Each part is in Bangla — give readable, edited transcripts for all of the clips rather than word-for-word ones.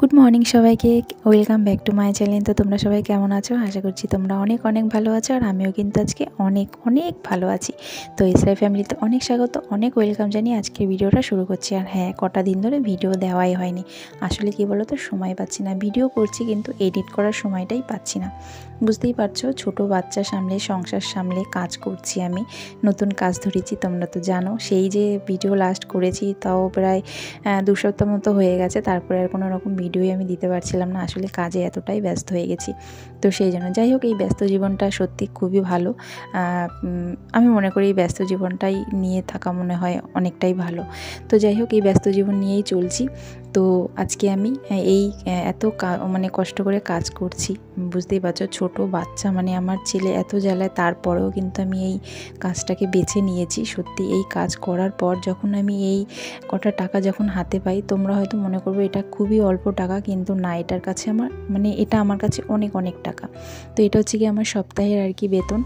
গুড মর্নিং সবাইকে, welcome back to my channel. তো তোমরা সবাই কেমন আছো? আশা করছি তোমরা অনেক অনেক ভালো আছো, আর আমিও কিন্তু আজকে অনেক অনেক ভালো আছি। তো ইসরাই ফ্যামিলিতে অনেক স্বাগত, অনেক ওয়েলকাম জানিয়ে আজকে ভিডিওটা শুরু করছি। আর হ্যাঁ, কটা দিন ধরে ভিডিও দেওয়াই হয়নি। আসলে কি বলো তো, সময় পাচ্ছি না। ভিডিও করছি কিন্তু এডিট করার সময়টাই পাচ্ছি না। বুঝতেই পারছো, ছোটো বাচ্চা সামলে, সংসার সামলে কাজ করছি। আমি নতুন কাজ ধরেছি, তোমরা তো জানো। সেই যে ভিডিও লাস্ট করেছি তাও প্রায় 2 সপ্তাহ মতো হয়ে গেছে। তারপরে আর কোনো রকম ভিডিওই আমি দিতে পারছিলাম না, আসলে কাজে এতটাই ব্যস্ত হয়ে গেছি। তো সেই জন্য যাই হোক, এই ব্যস্ত জীবনটা সত্যি খুবই ভালো। আমি মনে করি এই ব্যস্ত জীবনটাই নিয়ে থাকা মনে হয় অনেকটাই ভালো। তো যাই হোক, এই ব্যস্ত জীবন নিয়েই চলছি। তো আজকে আমি এই এত মানে কষ্ট করে কাজ করছি, বুঝতেই পারছো। ছোট বাচ্চা মানে আমার ছেলে এত জ্বালায়, তারপরেও কিন্তু আমি এই কাজটাকে বেছে নিয়েছি। সত্যি এই কাজ করার পর যখন আমি এই কটা টাকা যখন হাতে পাই, তোমরা হয়তো মনে করবে এটা খুবই অল্প টাকা, কিন্তু না, এটার কাছে এটা আমার কাছে অনেক অনেক টাকা। তো এটা হচ্ছে কি আমার সপ্তাহের আর কি বেতন।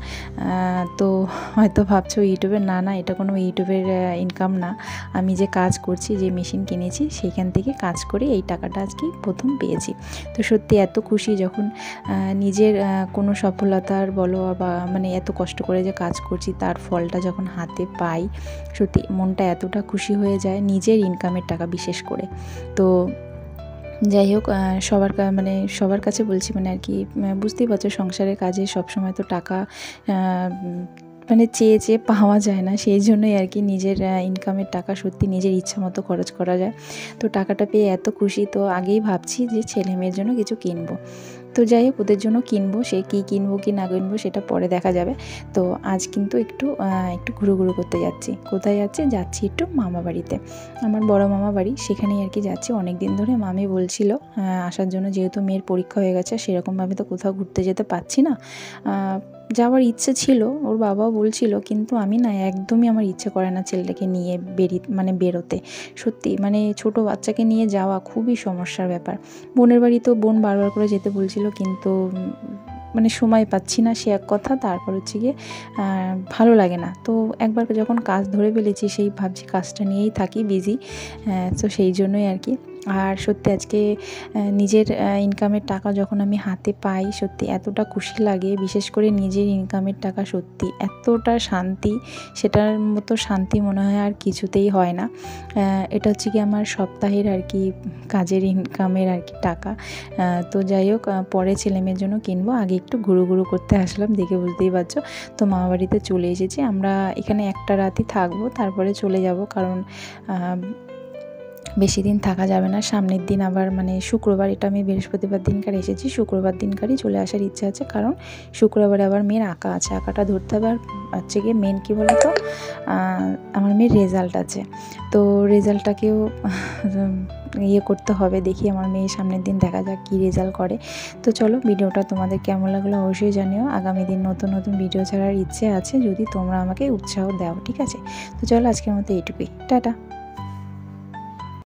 তো হয়তো ভাবছো ইউটিউবের, না এটা কোনো ইউটিউবের ইনকাম না। আমি যে কাজ করছি, যে মেশিন কিনেছি, সেইখান থেকে কাজ করে এই টাকাটা আজকে প্রথম পেয়েছি। তো সত্যি এত খুশি যখন নিজের কোনো সফলতার বলো বা মানে এত কষ্ট করে যে কাজ করছি তার ফলটা যখন হাতে পাই, সত্যি মনটা এতটা খুশি হয়ে যায়, নিজের ইনকামের টাকা বিশেষ করে। তো যাই হোক, সবার কাছে বলছি মানে আর কি, বুঝতেই পারছো সংসারের কাজে সবসময় তো টাকা মানে চেয়ে চেয়ে পাওয়া যায় না। সেই জন্যই আর কি নিজের ইনকামের টাকা সত্যি নিজের ইচ্ছা মতো খরচ করা যায়। তো টাকাটা পেয়ে এত খুশি, তো আগেই ভাবছি যে ছেলে মেয়ের জন্য কিছু কিনবো। তো যাই হোক, ওদের জন্য কিনবো, সে কী কিনবো কি না কিনবো সেটা পরে দেখা যাবে। তো আজ কিন্তু একটু ঘুরু করতে যাচ্ছি। কোথায় যাচ্ছি একটু মামা বাড়িতে, আমার বড় মামা বাড়ি, সেখানেই আর কি যাচ্ছি। অনেক দিন ধরে মামি বলছিল আসার জন্য, যেহেতু মেয়ের পরীক্ষা হয়ে গেছে, সেরকমভাবে তো কোথাও ঘুরতে যেতে পারছি না। যাওয়ার ইচ্ছে ছিল, ওর বাবাও বলছিল, কিন্তু আমি না, একদমই আমার ইচ্ছে করে না ছেলেটাকে নিয়ে বেরোতে। সত্যি মানে ছোট বাচ্চাকে নিয়ে যাওয়া খুবই সমস্যার ব্যাপার। বোনের বাড়ি তো বোন বারবার করে যেতে বলছিল, কিন্তু মানে সময় পাচ্ছি না, সে এক কথা। তারপর হচ্ছে গিয়ে ভালো লাগে না। তো একবার যখন কাজ ধরে ফেলেছি, সেই ভাবছি কাজটা নিয়েই থাকি বিজি। তো সেই জন্যই আর কি। আর সত্যি আজকে নিজের ইনকামের টাকা যখন আমি হাতে পাই, সত্যি এতটা খুশি লাগে। বিশেষ করে নিজের ইনকামের টাকা সত্যি এতটা শান্তি, সেটার মতো শান্তি মনে হয় আর কিছুতেই হয় না। এটা হচ্ছে কি আমার সপ্তাহের আর কি কাজের ইনকামের আর কি টাকা। তো যাই হোক, পরে ছেলেমেয়ের জন্য কিনবো। আগে একটু ঘুরু করতে আসলাম, দেখে বুঝতেই পারছো। তো মামা বাড়িতে চলে এসেছি। আমরা এখানে একটা রাতই থাকবো, তারপরে চলে যাব, কারণ বেশি দিন থাকা যাবে না। সামনের দিন আবার মানে শুক্রবার, এটা আমি বৃহস্পতিবার দিনকার এসেছি, শুক্রবার দিনকারই চলে আসার ইচ্ছা আছে, কারণ শুক্রবারে আবার মেয়ের আঁকা আছে, আঁকাটা ধরতে হবে। আর হচ্ছে গিয়ে মেন কী বলো তো, আমার মেয়ের রেজাল্ট আছে, তো রেজাল্টটাকেও করতে হবে। দেখি আমার মেয়ে সামনের দিন, দেখা যাক কী রেজাল্ট করে। তো চলো, ভিডিওটা তোমাদের কেমন লাগলো অবশ্যই জানিও। আগামী দিন নতুন নতুন ভিডিও ছাড়ার ইচ্ছে আছে, যদি তোমরা আমাকে উৎসাহ দাও, ঠিক আছে? তো চলো, আজকের মতো এইটুকুই, টাটা।